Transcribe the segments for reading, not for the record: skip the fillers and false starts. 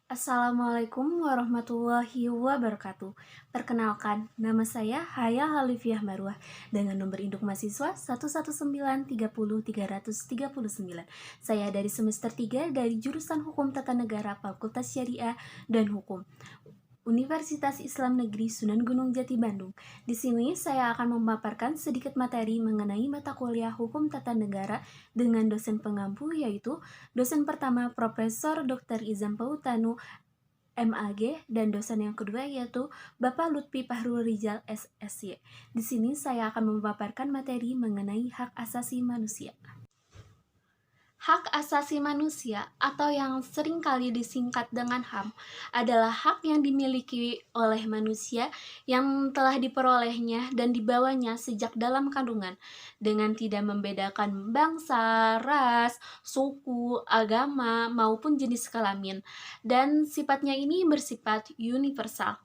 Assalamualaikum warahmatullahi wabarakatuh. Perkenalkan, nama saya Haya Halifiah Marwah dengan nomor induk mahasiswa 119300339. Saya dari semester 3 dari jurusan Hukum Tata Negara Fakultas Syariah dan Hukum Universitas Islam Negeri Sunan Gunung Jati Bandung. Di sini saya akan memaparkan sedikit materi mengenai mata kuliah Hukum Tata Negara dengan dosen pengampu, yaitu dosen pertama Profesor Dr. Izam Pautanu MAG, dan dosen yang kedua yaitu Bapak Lutfi Fahrul Rizal SSY. Di sini saya akan memaparkan materi mengenai hak asasi manusia. Hak asasi manusia atau yang sering kali disingkat dengan HAM adalah hak yang dimiliki oleh manusia yang telah diperolehnya dan dibawanya sejak dalam kandungan dengan tidak membedakan bangsa, ras, suku, agama, maupun jenis kelamin, dan sifatnya ini bersifat universal.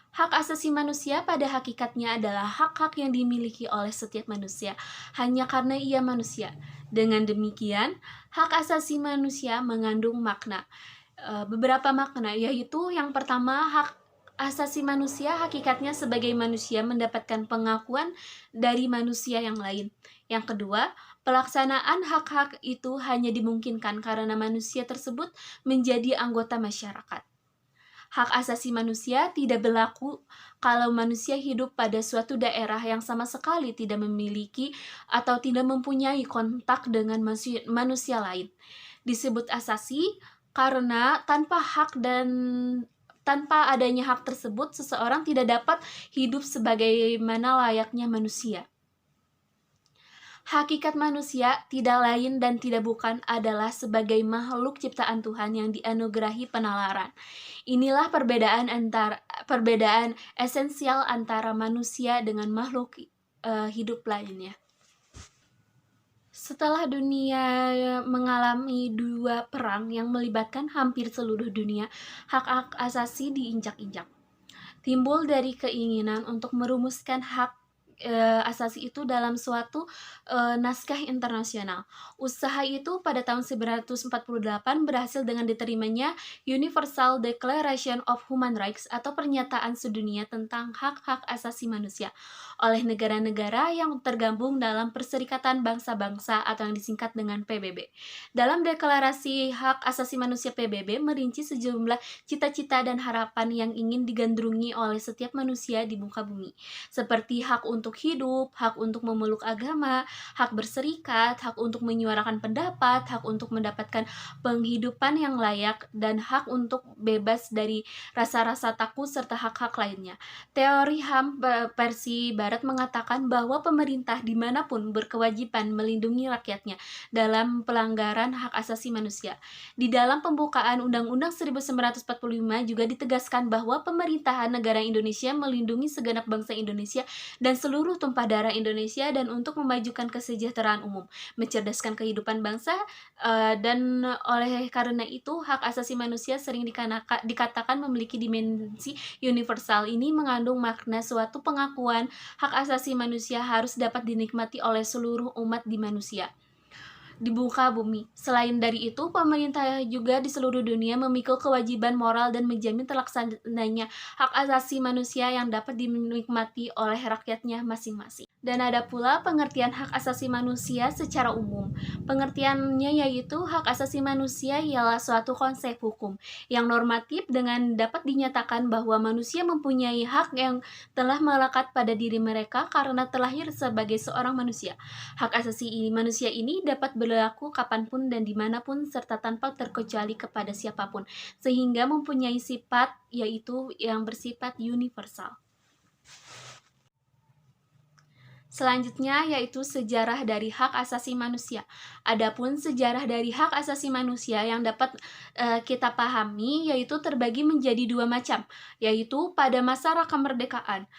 Hak asasi manusia pada hakikatnya adalah hak-hak yang dimiliki oleh setiap manusia hanya karena ia manusia. Dengan demikian, hak asasi manusia mengandung makna. Beberapa makna, yaitu yang pertama, hak asasi manusia hakikatnya sebagai manusia mendapatkan pengakuan dari manusia yang lain. Yang kedua, pelaksanaan hak-hak itu hanya dimungkinkan karena manusia tersebut menjadi anggota masyarakat. Hak asasi manusia tidak berlaku kalau manusia hidup pada suatu daerah yang sama sekali tidak memiliki atau tidak mempunyai kontak dengan manusia lain. Disebut asasi karena tanpa adanya hak tersebut, seseorang tidak dapat hidup sebagaimana layaknya manusia. Hakikat manusia tidak lain dan tidak bukan adalah sebagai makhluk ciptaan Tuhan yang dianugerahi penalaran. Inilah perbedaan esensial antara manusia dengan makhluk hidup lainnya. Setelah dunia mengalami dua perang yang melibatkan hampir seluruh dunia, hak-hak asasi diinjak-injak. Timbul dari keinginan untuk merumuskan hak asasi itu dalam suatu naskah internasional. Usaha itu pada tahun 1948 berhasil dengan diterimanya Universal Declaration of Human Rights atau pernyataan sedunia tentang hak-hak asasi manusia oleh negara-negara yang tergabung dalam Perserikatan Bangsa-Bangsa atau yang disingkat dengan PBB. Dalam deklarasi hak asasi manusia PBB merinci sejumlah cita-cita dan harapan yang ingin digandrungi oleh setiap manusia di muka bumi, seperti hak untuk hidup, hak untuk memeluk agama, hak berserikat, hak untuk menyuarakan pendapat, hak untuk mendapatkan penghidupan yang layak, dan hak untuk bebas dari rasa-rasa takut serta hak-hak lainnya. Teori HAM versi Barat mengatakan bahwa pemerintah dimanapun berkewajiban melindungi rakyatnya dalam pelanggaran hak asasi manusia. Di dalam pembukaan Undang-Undang 1945 juga ditegaskan bahwa pemerintahan negara Indonesia melindungi segenap bangsa Indonesia dan seluruh tumpah darah Indonesia, dan untuk memajukan kesejahteraan umum, mencerdaskan kehidupan bangsa, dan oleh karena itu hak asasi manusia sering dikatakan memiliki dimensi universal. Ini mengandung makna suatu pengakuan hak asasi manusia harus dapat dinikmati oleh seluruh umat di muka bumi. Selain dari itu, pemerintah juga di seluruh dunia memikul kewajiban moral dan menjamin terlaksananya hak asasi manusia yang dapat dinikmati oleh rakyatnya masing-masing. Dan ada pula pengertian hak asasi manusia secara umum. Pengertiannya yaitu hak asasi manusia ialah suatu konsep hukum yang normatif dengan dapat dinyatakan bahwa manusia mempunyai hak yang telah melekat pada diri mereka karena terlahir sebagai seorang manusia. Hak asasi manusia ini dapat berlaku kapanpun dan dimanapun serta tanpa terkecuali kepada siapapun, sehingga mempunyai sifat yaitu yang bersifat universal. Selanjutnya yaitu sejarah dari hak asasi manusia. Adapun sejarah dari hak asasi manusia yang dapat kita pahami yaitu terbagi menjadi dua macam, yaitu pada masa kemerdekaan.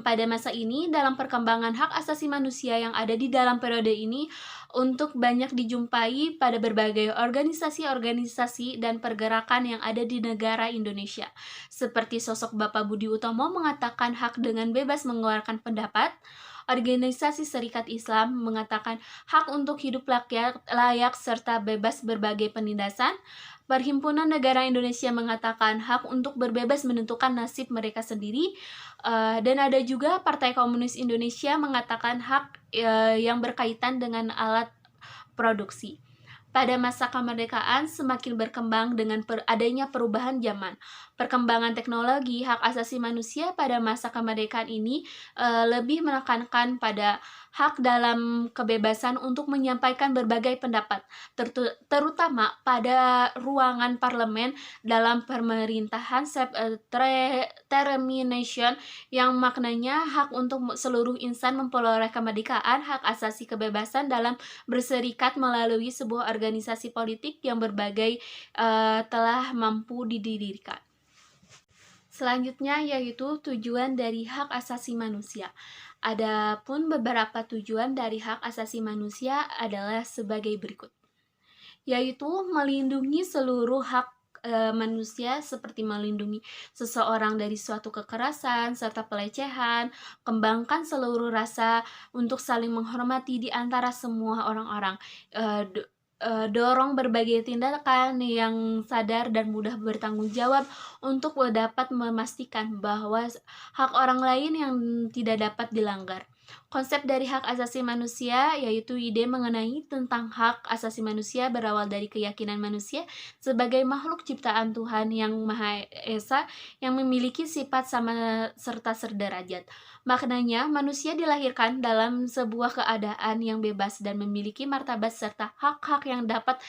Pada masa ini, dalam perkembangan hak asasi manusia yang ada di dalam periode ini untuk banyak dijumpai pada berbagai organisasi-organisasi dan pergerakan yang ada di negara Indonesia. Seperti sosok Bapak Budi Utomo mengatakan hak dengan bebas mengeluarkan pendapat, Organisasi Serikat Islam mengatakan hak untuk hidup layak serta bebas berbagai penindasan. Perhimpunan Negara Indonesia mengatakan hak untuk berbebas menentukan nasib mereka sendiri, dan ada juga Partai Komunis Indonesia mengatakan hak yang berkaitan dengan alat produksi. Pada masa kemerdekaan semakin berkembang dengan adanya perubahan zaman. Perkembangan teknologi, hak asasi manusia pada masa kemerdekaan ini lebih menekankan pada hak dalam kebebasan untuk menyampaikan berbagai pendapat, terutama pada ruangan parlemen dalam pemerintahan termination yang maknanya hak untuk seluruh insan memperoleh kemerdekaan, hak asasi kebebasan dalam berserikat melalui sebuah organisasi politik yang berbagai telah mampu didirikan. Selanjutnya yaitu tujuan dari hak asasi manusia. Adapun beberapa tujuan dari hak asasi manusia adalah sebagai berikut, yaitu melindungi seluruh hak manusia seperti melindungi seseorang dari suatu kekerasan serta pelecehan, kembangkan seluruh rasa untuk saling menghormati di antara semua orang-orang, dorong berbagai tindakan yang sadar dan mudah bertanggung jawab untuk dapat memastikan bahwa hak orang lain yang tidak dapat dilanggar. Konsep dari hak asasi manusia yaitu ide mengenai tentang hak asasi manusia berawal dari keyakinan manusia sebagai makhluk ciptaan Tuhan yang Maha Esa yang memiliki sifat sama serta sederajat. Maknanya, manusia dilahirkan dalam sebuah keadaan yang bebas dan memiliki martabat serta hak-hak yang dapat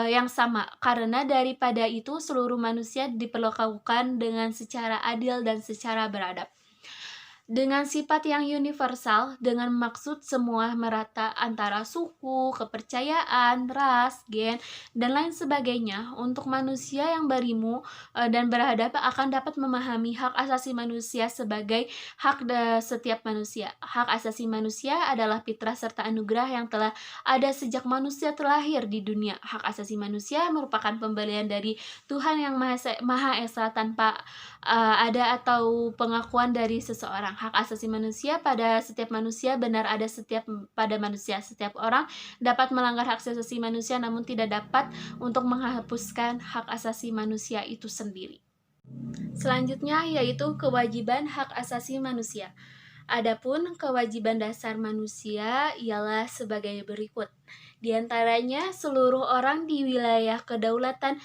yang sama. Karena daripada itu, seluruh manusia diperlakukan dengan secara adil dan secara beradab. Dengan sifat yang universal, dengan maksud semua merata antara suku, kepercayaan, ras, gen, dan lain sebagainya, untuk manusia yang berilmu dan beradab akan dapat memahami hak asasi manusia sebagai hak setiap manusia. Hak asasi manusia adalah fitrah serta anugerah yang telah ada sejak manusia terlahir di dunia. Hak asasi manusia merupakan pemberian dari Tuhan yang Maha Esa tanpa ada atau pengakuan dari seseorang. Hak asasi manusia pada setiap manusia benar ada pada manusia. Setiap orang dapat melanggar hak asasi manusia namun tidak dapat untuk menghapuskan hak asasi manusia itu sendiri. Selanjutnya yaitu kewajiban hak asasi manusia. Adapun kewajiban dasar manusia ialah sebagai berikut. Di antaranya seluruh orang di wilayah kedaulatan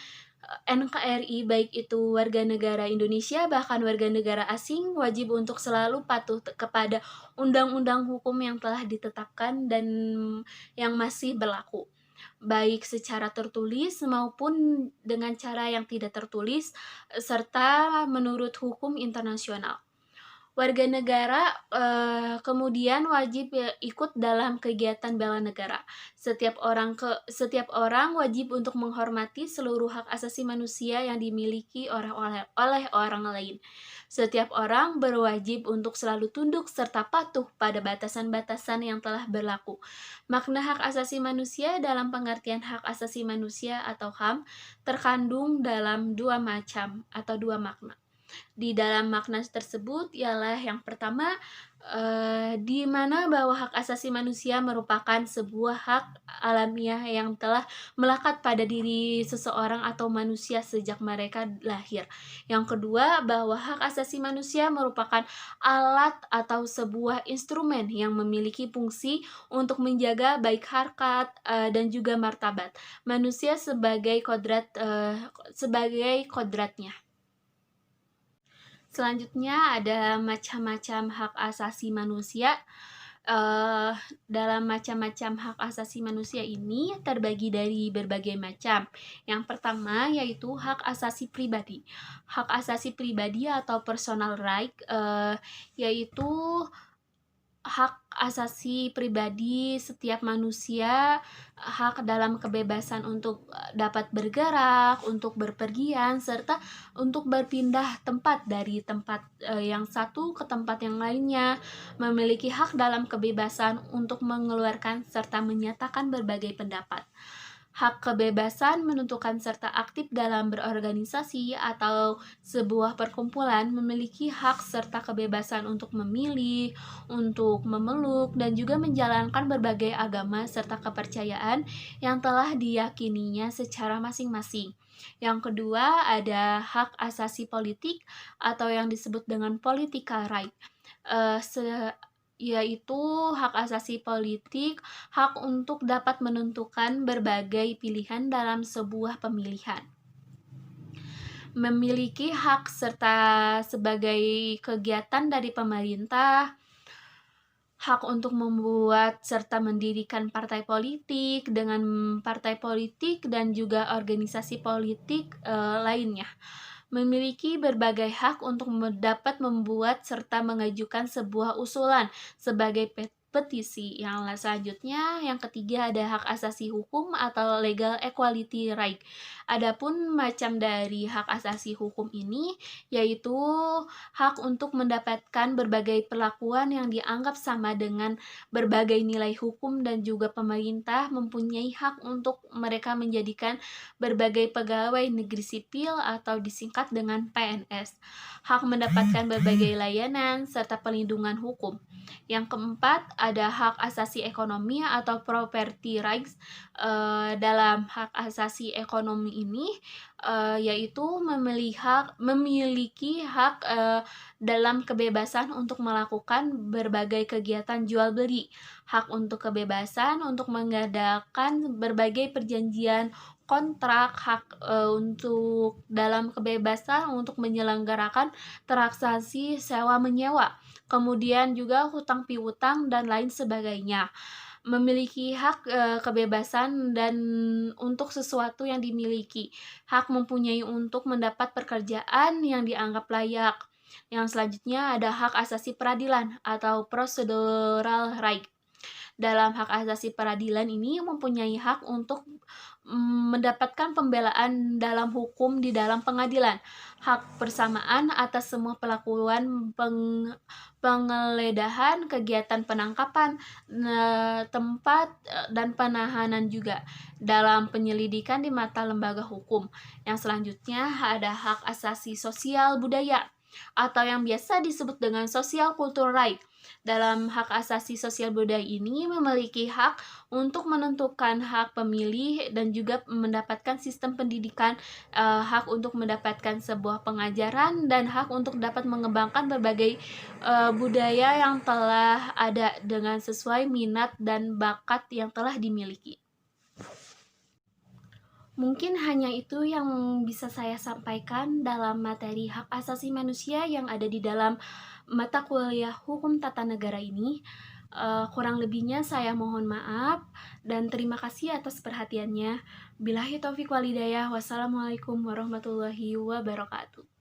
NKRI baik itu warga negara Indonesia bahkan warga negara asing wajib untuk selalu patuh kepada undang-undang hukum yang telah ditetapkan dan yang masih berlaku, baik secara tertulis maupun dengan cara yang tidak tertulis serta menurut hukum internasional. Warga negara kemudian wajib ikut dalam kegiatan bela negara. Setiap orang wajib untuk menghormati seluruh hak asasi manusia yang dimiliki oleh orang lain. Setiap orang berwajib untuk selalu tunduk serta patuh pada batasan-batasan yang telah berlaku. Makna hak asasi manusia dalam pengertian hak asasi manusia atau HAM terkandung dalam dua makna. Di dalam makna tersebut ialah yang pertama, di mana bahwa hak asasi manusia merupakan sebuah hak alamiah yang telah melekat pada diri seseorang atau manusia sejak mereka lahir. Yang kedua, bahwa hak asasi manusia merupakan alat atau sebuah instrumen yang memiliki fungsi untuk menjaga baik harkat dan juga martabat manusia sebagai kodratnya. Selanjutnya ada macam-macam hak asasi manusia. Dalam macam-macam hak asasi manusia ini terbagi dari berbagai macam. Yang pertama yaitu hak asasi pribadi. Hak asasi pribadi atau personal right yaitu hak asasi pribadi setiap manusia, hak dalam kebebasan untuk dapat bergerak, untuk berpergian, serta untuk berpindah tempat dari tempat yang satu ke tempat yang lainnya, memiliki hak dalam kebebasan untuk mengeluarkan serta menyatakan berbagai pendapat. Hak kebebasan menentukan serta aktif dalam berorganisasi atau sebuah perkumpulan, memiliki hak serta kebebasan untuk memilih, untuk memeluk, dan juga menjalankan berbagai agama serta kepercayaan yang telah diyakininya secara masing-masing. Yang kedua ada hak asasi politik atau yang disebut dengan political right. Eee, se Yaitu hak asasi politik, hak untuk dapat menentukan berbagai pilihan dalam sebuah pemilihan. Memiliki hak serta sebagai kegiatan dari pemerintah, hak untuk membuat serta mendirikan partai politik dengan partai politik dan juga organisasi politik lainnya. Memiliki berbagai hak untuk dapat membuat serta mengajukan sebuah usulan sebagai petisi. Yang selanjutnya, yang ketiga ada hak asasi hukum atau legal equality right. Adapun macam dari hak asasi hukum ini yaitu hak untuk mendapatkan berbagai perlakuan yang dianggap sama dengan berbagai nilai hukum, dan juga pemerintah mempunyai hak untuk mereka menjadikan berbagai pegawai negeri sipil atau disingkat dengan PNS. Hak mendapatkan berbagai layanan serta perlindungan hukum. Yang keempat ada hak asasi ekonomi atau property rights. Dalam hak asasi ekonomi ini yaitu memiliki hak dalam kebebasan untuk melakukan berbagai kegiatan jual beli, hak untuk kebebasan untuk mengadakan berbagai perjanjian kontrak, hak untuk dalam kebebasan untuk menyelenggarakan transaksi sewa menyewa, kemudian juga hutang piutang dan lain sebagainya. Memiliki hak kebebasan dan untuk sesuatu yang dimiliki, hak mempunyai untuk mendapat pekerjaan yang dianggap layak. Yang selanjutnya ada hak asasi peradilan atau procedural right. Dalam hak asasi peradilan ini mempunyai hak untuk mendapatkan pembelaan dalam hukum di dalam pengadilan, hak persamaan atas semua perlakuan penggeledahan, kegiatan penangkapan, tempat dan penahanan juga dalam penyelidikan di mata lembaga hukum. Yang selanjutnya ada hak asasi sosial budaya atau yang biasa disebut dengan social cultural right. Dalam hak asasi sosial budaya ini memiliki hak untuk menentukan hak pemilih dan juga mendapatkan sistem pendidikan, hak untuk mendapatkan sebuah pengajaran, dan hak untuk dapat mengembangkan berbagai budaya yang telah ada dengan sesuai minat dan bakat yang telah dimiliki. Mungkin hanya itu yang bisa saya sampaikan dalam materi hak asasi manusia yang ada di dalam mata kuliah Hukum Tata Negara ini. Kurang lebihnya saya mohon maaf dan terima kasih atas perhatiannya. Billahi taufiq wal hidayah. Wassalamualaikum warahmatullahi wabarakatuh.